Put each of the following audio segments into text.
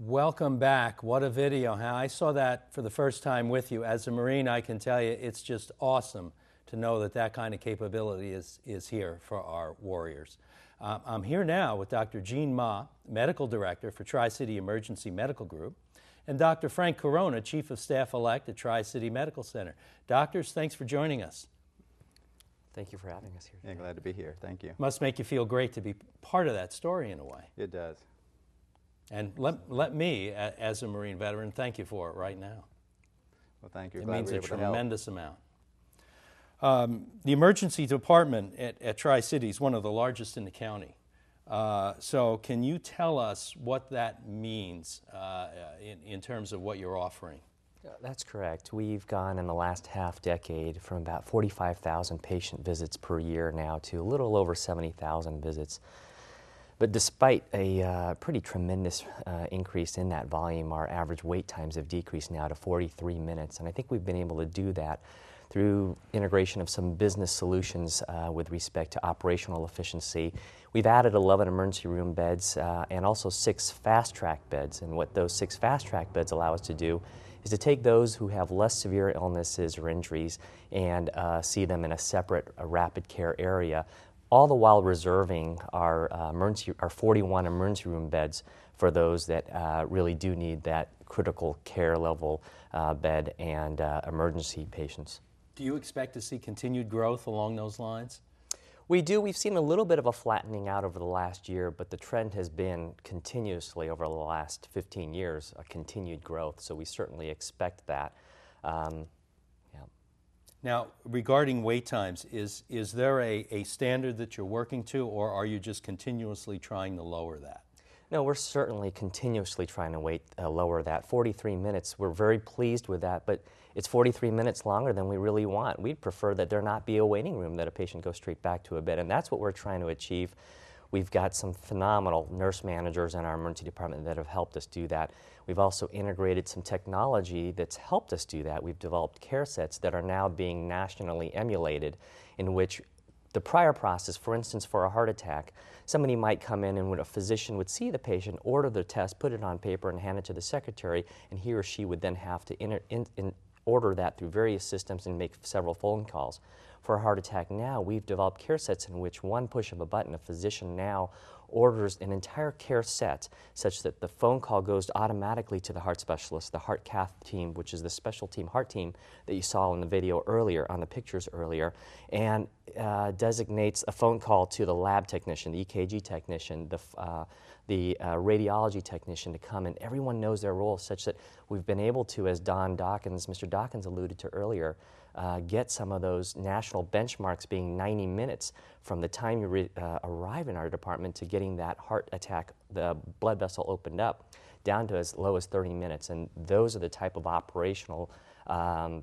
Welcome back. What a video, huh? I saw that for the first time with you. As a Marine, I can tell you it's just awesome to know that that kind of capability is here for our warriors. I'm here now with Dr. Jean Ma, Medical Director for Tri-City Emergency Medical Group, and Dr. Frank Corona, Chief of Staff-elect at Tri-City Medical Center. Doctors, thanks for joining us. Thank you for having us here. Yeah, glad to be here. Thank you. Must make you feel great to be part of that story in a way. It does. And let me, as a Marine veteran, thank you for it right now. Well, thank you. It Glad means we're a able to help. tremendous amount. The emergency department at Tri-City is one of the largest in the county. So can you tell us what that means in terms of what you're offering? That's correct. We've gone in the last half decade from about 45,000 patient visits per year now to a little over 70,000 visits. But despite a pretty tremendous increase in that volume, our average wait times have decreased now to 43 minutes. And I think we've been able to do that through integration of some business solutions with respect to operational efficiency. We've added 11 emergency room beds and also 6 fast-track beds. And what those 6 fast-track beds allow us to do is to take those who have less severe illnesses or injuries and see them in a separate rapid care area, all the while reserving our 41 emergency room beds for those that really do need that critical care level bed and emergency patients. Do you expect to see continued growth along those lines? We do. We've seen a little bit of a flattening out over the last year, but the trend has been continuously over the last 15 years, a continued growth, so we certainly expect that. Now, regarding wait times, is there a standard that you're working to, or are you just continuously trying to lower that? No, we're certainly continuously trying to lower that. 43 minutes, we're very pleased with that, but it's 43 minutes longer than we really want. We'd prefer that there not be a waiting room, that a patient goes straight back to a bed, and that's what we're trying to achieve. We've got some phenomenal nurse managers in our emergency department that have helped us do that. We've also integrated some technology that's helped us do that. We've developed care sets that are now being nationally emulated, in which the prior process, for instance, for a heart attack, somebody might come in and when a physician would see the patient, order the test, put it on paper and hand it to the secretary, and he or she would then have to order that through various systems and make several phone calls. For a heart attack now, we've developed care sets in which one push of a button, a physician now orders an entire care set such that the phone call goes automatically to the heart specialist, the heart cath team, which is the special team heart team that you saw in the video earlier, on the pictures earlier, and designates a phone call to the lab technician, the EKG technician, the radiology technician to come, and everyone knows their role such that we've been able to, as Mr. Dawkins alluded to earlier, get some of those national benchmarks being 90 minutes from the time you arrive in our department to getting that heart attack, the blood vessel opened up, down to as low as 30 minutes. And those are the type of operational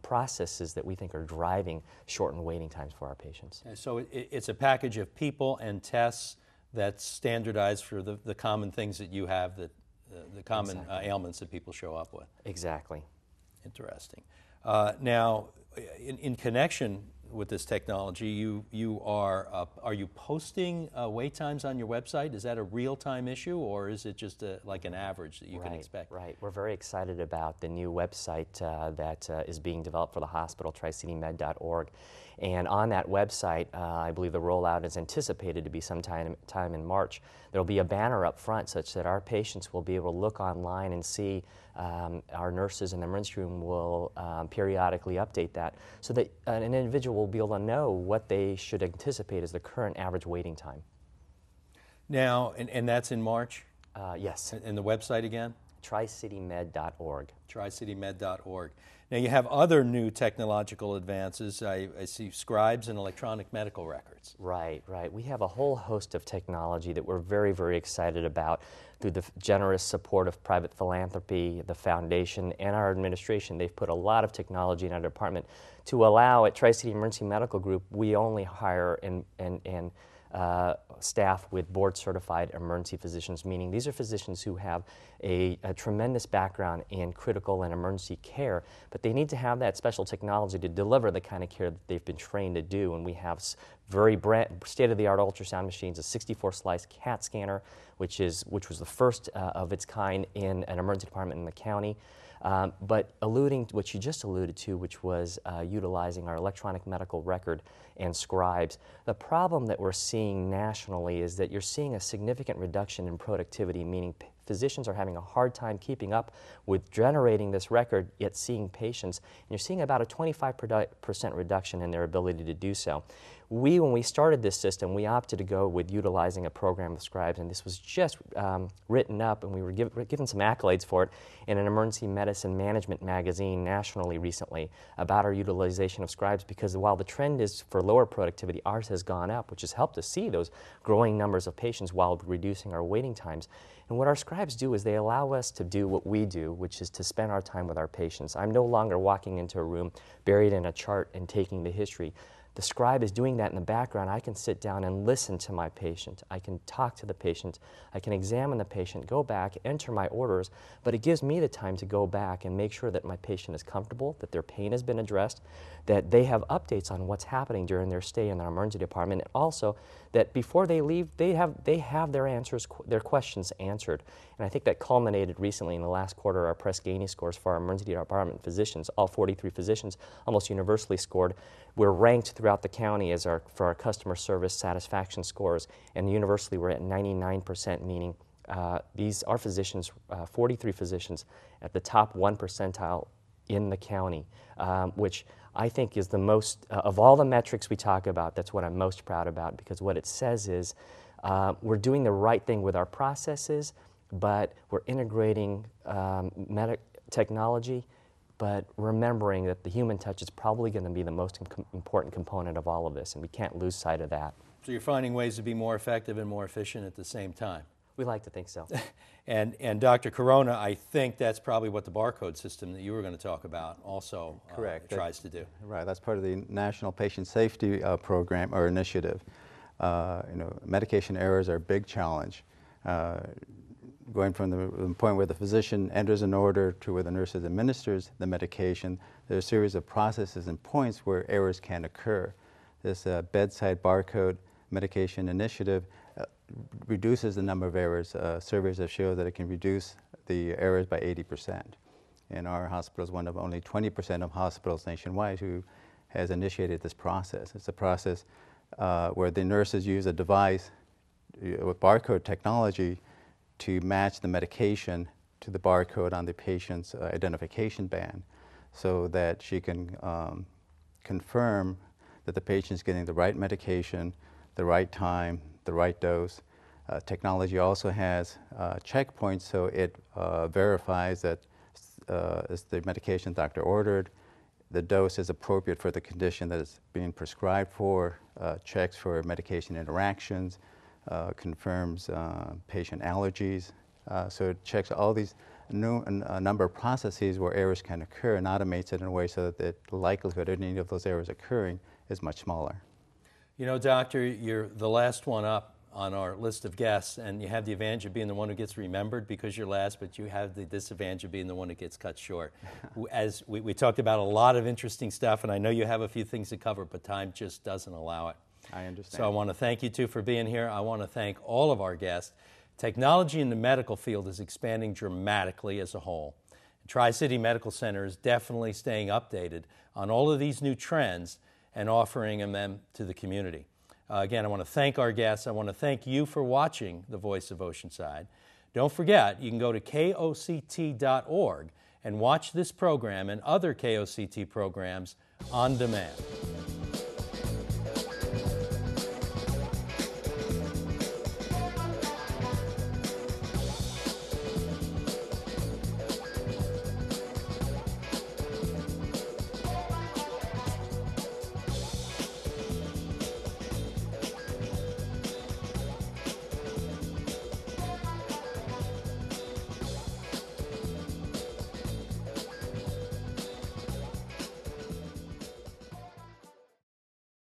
processes that we think are driving shortened waiting times for our patients. So it's a package of people and tests that's standardized for the common things that you have, the common ailments that people show up with. Exactly. Interesting. Now, in connection with this technology, you are you posting wait times on your website? Is that a real-time issue, or is it just like an average that you can expect? Right. We're very excited about the new website that is being developed for the hospital, tricitymed.org. And on that website, I believe the rollout is anticipated to be sometime in March. There will be a banner up front such that our patients will be able to look online and see our nurses in the emergency room will periodically update that so that an individual will be able to know what they should anticipate as the current average waiting time. Now, and that's in March? Yes. And the website again? tricitymed.org. tricitymed.org. Now, you have other new technological advances. I see scribes and electronic medical records. Right. We have a whole host of technology that we're very, very excited about through the generous support of private philanthropy, the foundation, and our administration. They've put a lot of technology in our department to allow, at Tri-City Emergency Medical Group, we only hire and staff with board-certified emergency physicians, meaning these are physicians who have a tremendous background in critical and emergency care, but they need to have that special technology to deliver the kind of care that they've been trained to do, and we have very state-of-the-art ultrasound machines, a 64-slice CAT scanner, which was the first of its kind in an emergency department in the county. But alluding to what you just alluded to, which was utilizing our electronic medical record and scribes, the problem that we're seeing nationally is that you're seeing a significant reduction in productivity, meaning physicians are having a hard time keeping up with generating this record, yet seeing patients. And you're seeing about a 25% reduction in their ability to do so. When we started this system, we opted to go with utilizing a program of scribes, and this was just written up, and we were given some accolades for it in an emergency medicine management magazine nationally recently about our utilization of scribes, because while the trend is for lower productivity, ours has gone up, which has helped us see those growing numbers of patients while reducing our waiting times. And what our scribes do is they allow us to do what we do, which is to spend our time with our patients. I'm no longer walking into a room buried in a chart and taking the history. The scribe is doing that in the background. I can sit down and listen to my patient. I can talk to the patient. I can examine the patient, go back, enter my orders, but it gives me the time to go back and make sure that my patient is comfortable, that their pain has been addressed, that they have updates on what's happening during their stay in the emergency department, and also that before they leave, they have their questions answered. And I think that culminated recently in the last quarter. Our Press Ganey scores for our emergency department physicians, all 43 physicians, almost universally scored. We're ranked throughout the county for our customer service satisfaction scores, and universally we're at 99%, meaning our physicians, 43 physicians, at the top 1 percentile in the county, which I think is the most, of all the metrics we talk about, that's what I'm most proud about, because what it says is we're doing the right thing with our processes, but we're integrating technology, but remembering that the human touch is probably going to be the most important component of all of this, and we can't lose sight of that. So you're finding ways to be more effective and more efficient at the same time. We like to think so. And Dr. Corona, I think that's probably what the barcode system that you were going to talk about also tries to do. Right, that's part of the National Patient Safety Program or initiative. Medication errors are a big challenge. Going from the point where the physician enters an order to where the nurse administers the medication, there's a series of processes and points where errors can occur. This bedside barcode medication initiative reduces the number of errors. Surveys have shown that it can reduce the errors by 80%. And our hospital is one of only 20% of hospitals nationwide who has initiated this process. It's a process where the nurses use a device with barcode technology to match the medication to the barcode on the patient's identification band, so that she can confirm that the patient is getting the right medication, the right time, the right dose. Technology also has checkpoints, so it verifies that is the medication doctor ordered, the dose is appropriate for the condition that it's being prescribed for, checks for medication interactions, confirms patient allergies. So it checks all these number of processes where errors can occur and automates it in a way so that the likelihood of any of those errors occurring is much smaller. You know, Doctor, you're the last one up on our list of guests, and you have the advantage of being the one who gets remembered because you're last, but you have the disadvantage of being the one who gets cut short. As we talked about a lot of interesting stuff, and I know you have a few things to cover, but time just doesn't allow it. I understand. So I want to thank you two for being here. I want to thank all of our guests. Technology in the medical field is expanding dramatically as a whole. Tri-City Medical Center is definitely staying updated on all of these new trends and offering them to the community. Again, I want to thank our guests. I want to thank you for watching The Voice of Oceanside. Don't forget, you can go to KOCT.org and watch this program and other KOCT programs on demand.